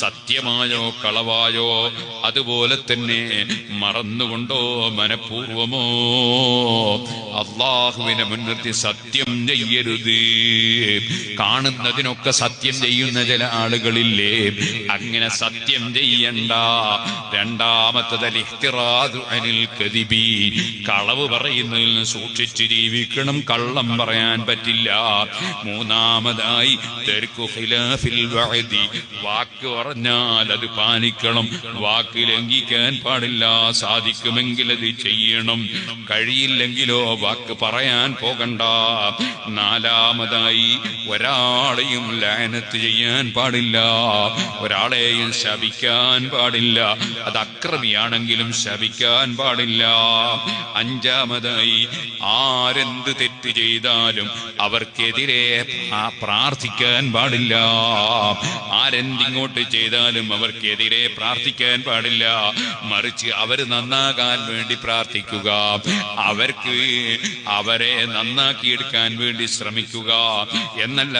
സത്യമായോ കളവായോ, അതുപോലെ തന്നെ മറന്നുകൊണ്ടോ മനഃപൂർവമോ അള്ളാഹുവിനെ മുൻനിർത്തി സത്യം ചെയ്യരുത്. കാണുന്നതിനൊക്കെ സത്യം ചെയ്യുന്ന ചില ആളുകളില്ലേ, അങ്ങനെ സത്യം ചെയ്യണ്ട. രണ്ടാമത്തത് ഇഹ്തിറാദു അനിൽ കദിബി, കളവ് പറയുന്നതിൽ നിന്ന് സൂക്ഷിച്ച് ജീവിക്കണം, കള്ളം പറയാൻ പറ്റില്ല. മൂന്നാമതായി തർക്കു ഖിലാഫിൽ വഅദി, വാക്ക് പറഞ്ഞാൽ അത് പാലിക്കണം, വാക്ക് ലംഘിക്കാൻ പാടില്ല. സാധിക്കുമെങ്കിൽ അത് ചെയ്യണം, കഴിയില്ലെങ്കിലോ വാക്ക് പറയാൻ പോകണ്ട. നാലാമതായി ഒരാളെയും ലഅനത്ത് ചെയ്യാൻ പാടില്ല, ഒരാളെയും ശപിക്കാൻ പാടില്ല, അത് അക്രമിയാണെങ്കിലും ശപിക്കാൻ പാടില്ല. അഞ്ചാമതായി ആരെന്ത് തെറ്റ് ചെയ്താലും അവർക്കെതിരെ പ്രാർത്ഥിക്കാൻ പാടില്ല, ആരെന്തിങ്ങോട്ട് ചെയ്താലും അവർക്കെതിരെ പ്രാർത്ഥിക്കാൻ പാടില്ല. മറിച്ച് അവർ നന്നാകാൻ വേണ്ടി പ്രാർത്ഥിക്കുക, അവരെ നന്നാക്കിയെടുക്കാൻ വേണ്ടി ശ്രമിക്കുക എന്നല്ല.